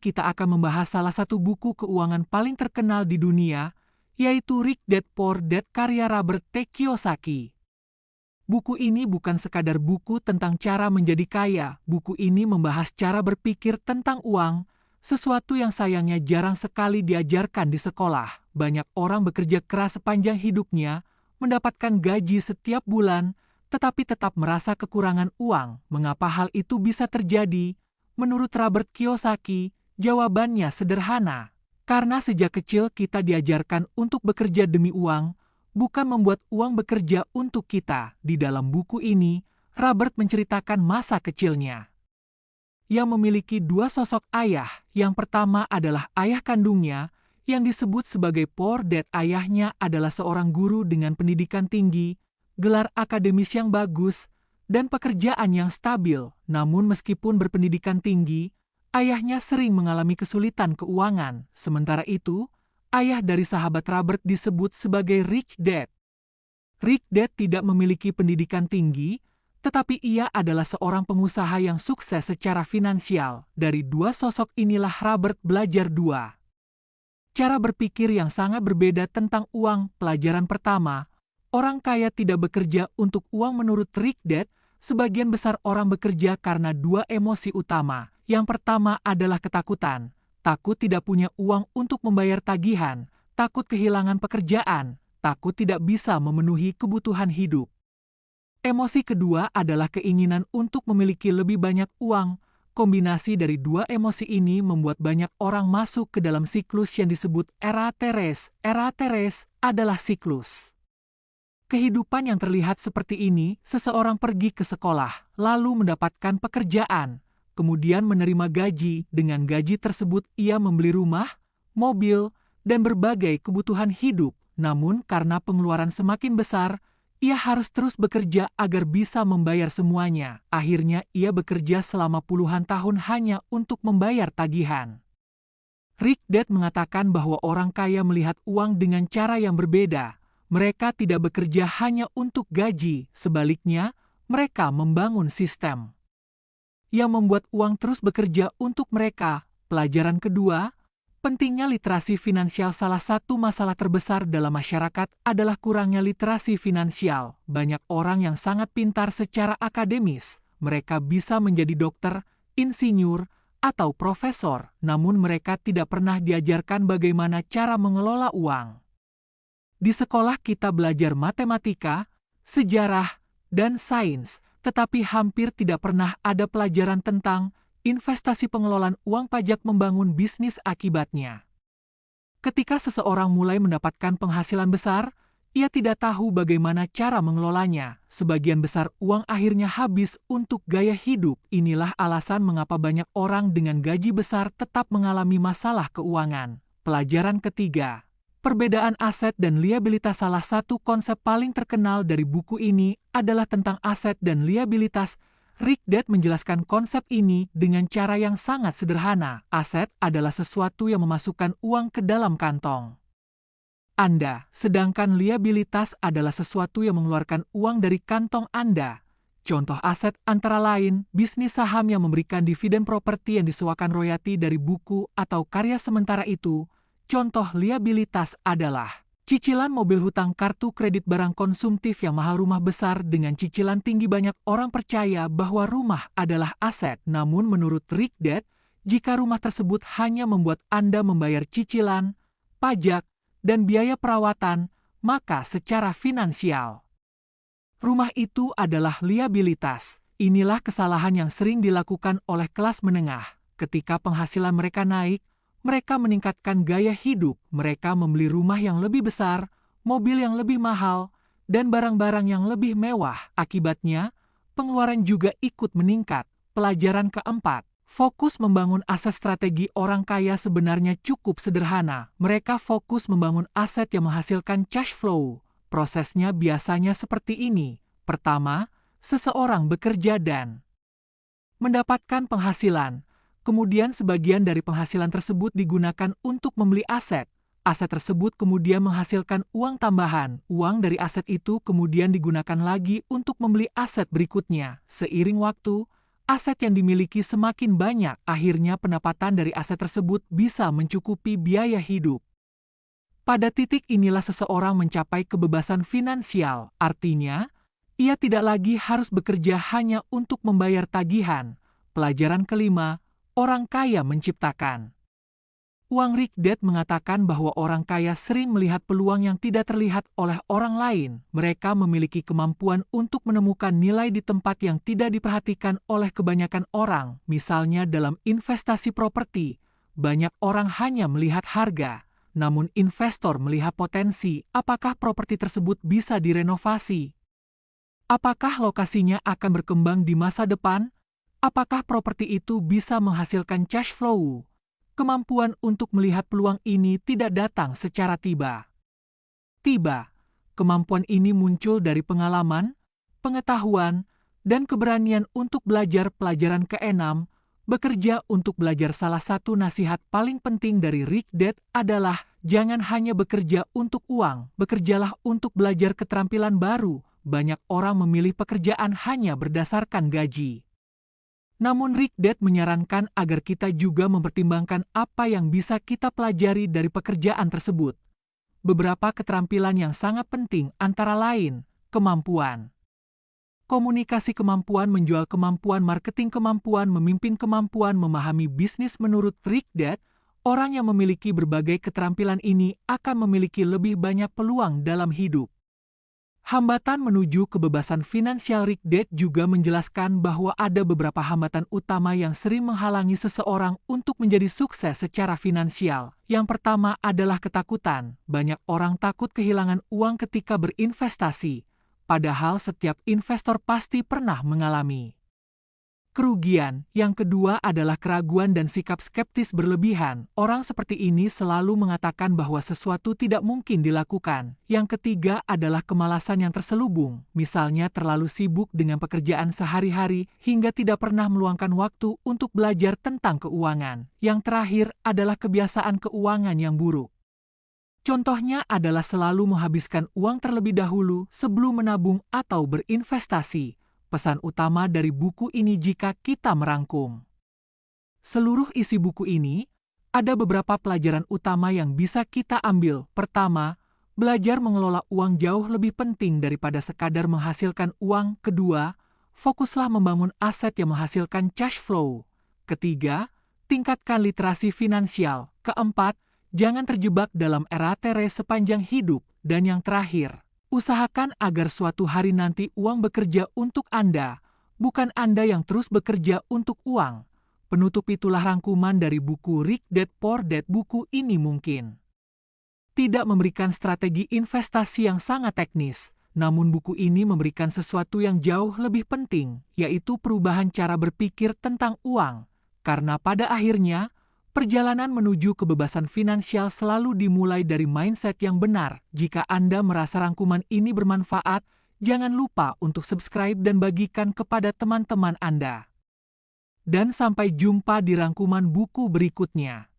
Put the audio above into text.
kita akan membahas salah satu buku keuangan paling terkenal di dunia, yaitu Rich Dad Poor Dad karya Robert T. Kiyosaki. Buku ini bukan sekadar buku tentang cara menjadi kaya, buku ini membahas cara berpikir tentang uang, sesuatu yang sayangnya jarang sekali diajarkan di sekolah. Banyak orang bekerja keras sepanjang hidupnya, mendapatkan gaji setiap bulan, tetapi tetap merasa kekurangan uang. Mengapa hal itu bisa terjadi? Menurut Robert Kiyosaki, jawabannya sederhana. Karena sejak kecil kita diajarkan untuk bekerja demi uang, bukan membuat uang bekerja untuk kita. Di dalam buku ini, Robert menceritakan masa kecilnya yang memiliki dua sosok ayah. Yang pertama adalah ayah kandungnya, yang disebut sebagai poor dad. Ayahnya adalah seorang guru dengan pendidikan tinggi, gelar akademis yang bagus, dan pekerjaan yang stabil. Namun meskipun berpendidikan tinggi, ayahnya sering mengalami kesulitan keuangan. Sementara itu, ayah dari sahabat Robert disebut sebagai Rich Dad. Rich Dad tidak memiliki pendidikan tinggi, tetapi ia adalah seorang pengusaha yang sukses secara finansial. Dari dua sosok inilah Robert belajar dua cara berpikir yang sangat berbeda tentang uang. Pelajaran pertama, orang kaya tidak bekerja untuk uang. Menurut Rich Dad, sebagian besar orang bekerja karena dua emosi utama. Yang pertama adalah ketakutan. Takut tidak punya uang untuk membayar tagihan, takut kehilangan pekerjaan, takut tidak bisa memenuhi kebutuhan hidup. Emosi kedua adalah keinginan untuk memiliki lebih banyak uang. Kombinasi dari dua emosi ini membuat banyak orang masuk ke dalam siklus yang disebut era Teres. Era Teres adalah siklus kehidupan yang terlihat seperti ini. Seseorang pergi ke sekolah, lalu mendapatkan pekerjaan, kemudian menerima gaji. Dengan gaji tersebut ia membeli rumah, mobil, dan berbagai kebutuhan hidup. Namun karena pengeluaran semakin besar, ia harus terus bekerja agar bisa membayar semuanya. Akhirnya ia bekerja selama puluhan tahun hanya untuk membayar tagihan. Rich Dad mengatakan bahwa orang kaya melihat uang dengan cara yang berbeda. Mereka tidak bekerja hanya untuk gaji, sebaliknya, mereka membangun sistem yang membuat uang terus bekerja untuk mereka. Pelajaran kedua, pentingnya literasi finansial. Salah satu masalah terbesar dalam masyarakat adalah kurangnya literasi finansial. Banyak orang yang sangat pintar secara akademis. Mereka bisa menjadi dokter, insinyur, atau profesor, namun mereka tidak pernah diajarkan bagaimana cara mengelola uang. Di sekolah kita belajar matematika, sejarah, dan sains, tetapi hampir tidak pernah ada pelajaran tentang investasi, pengelolaan uang, pajak, membangun bisnis. Akibatnya, ketika seseorang mulai mendapatkan penghasilan besar, ia tidak tahu bagaimana cara mengelolanya. Sebagian besar uang akhirnya habis untuk gaya hidup. Inilah alasan mengapa banyak orang dengan gaji besar tetap mengalami masalah keuangan. Pelajaran ketiga, perbedaan aset dan liabilitas. Salah satu konsep paling terkenal dari buku ini adalah tentang aset dan liabilitas. Rich Dad menjelaskan konsep ini dengan cara yang sangat sederhana. Aset adalah sesuatu yang memasukkan uang ke dalam kantong Anda, sedangkan liabilitas adalah sesuatu yang mengeluarkan uang dari kantong Anda. Contoh aset antara lain, bisnis saham yang memberikan dividen, properti yang disewakan royalti dari buku atau karya. Sementara itu, contoh liabilitas adalah cicilan mobil, hutang kartu kredit, barang konsumtif yang mahal, rumah besar dengan cicilan tinggi. Banyak orang percaya bahwa rumah adalah aset. Namun menurut Rich Dad, jika rumah tersebut hanya membuat Anda membayar cicilan, pajak, dan biaya perawatan, maka secara finansial, rumah itu adalah liabilitas. Inilah kesalahan yang sering dilakukan oleh kelas menengah. Ketika penghasilan mereka naik, mereka meningkatkan gaya hidup. Mereka membeli rumah yang lebih besar, mobil yang lebih mahal, dan barang-barang yang lebih mewah. Akibatnya, pengeluaran juga ikut meningkat. Pelajaran keempat, fokus membangun aset. Strategi orang kaya sebenarnya cukup sederhana. Mereka fokus membangun aset yang menghasilkan cash flow. Prosesnya biasanya seperti ini. Pertama, seseorang bekerja dan mendapatkan penghasilan. Kemudian sebagian dari penghasilan tersebut digunakan untuk membeli aset. Aset tersebut kemudian menghasilkan uang tambahan. Uang dari aset itu kemudian digunakan lagi untuk membeli aset berikutnya. Seiring waktu, aset yang dimiliki semakin banyak, akhirnya pendapatan dari aset tersebut bisa mencukupi biaya hidup. Pada titik inilah seseorang mencapai kebebasan finansial, artinya, ia tidak lagi harus bekerja hanya untuk membayar tagihan. Pelajaran kelima, orang kaya menciptakan. Wang Rich Dad mengatakan bahwa orang kaya sering melihat peluang yang tidak terlihat oleh orang lain. Mereka memiliki kemampuan untuk menemukan nilai di tempat yang tidak diperhatikan oleh kebanyakan orang. Misalnya dalam investasi properti, banyak orang hanya melihat harga, namun investor melihat potensi. Apakah properti tersebut bisa direnovasi? Apakah lokasinya akan berkembang di masa depan? Apakah properti itu bisa menghasilkan cash flow? Kemampuan untuk melihat peluang ini tidak datang secara tiba-tiba. Kemampuan ini muncul dari pengalaman, pengetahuan, dan keberanian untuk belajar. Pelajaran keenam, bekerja untuk belajar. Salah satu nasihat paling penting dari Rich Dad adalah jangan hanya bekerja untuk uang, bekerjalah untuk belajar keterampilan baru. Banyak orang memilih pekerjaan hanya berdasarkan gaji. Namun Rich Dad menyarankan agar kita juga mempertimbangkan apa yang bisa kita pelajari dari pekerjaan tersebut. Beberapa keterampilan yang sangat penting antara lain, kemampuan komunikasi, kemampuan menjual, kemampuan marketing, kemampuan memimpin, kemampuan memahami bisnis. Menurut Rich Dad, orang yang memiliki berbagai keterampilan ini akan memiliki lebih banyak peluang dalam hidup. Hambatan menuju kebebasan finansial. Rich Dad juga menjelaskan bahwa ada beberapa hambatan utama yang sering menghalangi seseorang untuk menjadi sukses secara finansial. Yang pertama adalah ketakutan. Banyak orang takut kehilangan uang ketika berinvestasi, padahal setiap investor pasti pernah mengalami kerugian. Yang kedua adalah keraguan dan sikap skeptis berlebihan. Orang seperti ini selalu mengatakan bahwa sesuatu tidak mungkin dilakukan. Yang ketiga adalah kemalasan yang terselubung. Misalnya terlalu sibuk dengan pekerjaan sehari-hari hingga tidak pernah meluangkan waktu untuk belajar tentang keuangan. Yang terakhir adalah kebiasaan keuangan yang buruk. Contohnya adalah selalu menghabiskan uang terlebih dahulu sebelum menabung atau berinvestasi. Pesan utama dari buku ini jika kita merangkum seluruh isi buku ini, ada beberapa pelajaran utama yang bisa kita ambil. Pertama, belajar mengelola uang jauh lebih penting daripada sekadar menghasilkan uang. Kedua, fokuslah membangun aset yang menghasilkan cash flow. Ketiga, tingkatkan literasi finansial. Keempat, jangan terjebak dalam rat race sepanjang hidup. Dan yang terakhir, usahakan agar suatu hari nanti uang bekerja untuk Anda, bukan Anda yang terus bekerja untuk uang. Penutup itulah rangkuman dari buku Rich Dad Poor Dad. Buku ini mungkin tidak memberikan strategi investasi yang sangat teknis, namun buku ini memberikan sesuatu yang jauh lebih penting, yaitu perubahan cara berpikir tentang uang. Karena pada akhirnya, perjalanan menuju kebebasan finansial selalu dimulai dari mindset yang benar. Jika Anda merasa rangkuman ini bermanfaat, jangan lupa untuk subscribe dan bagikan kepada teman-teman Anda. Dan sampai jumpa di rangkuman buku berikutnya.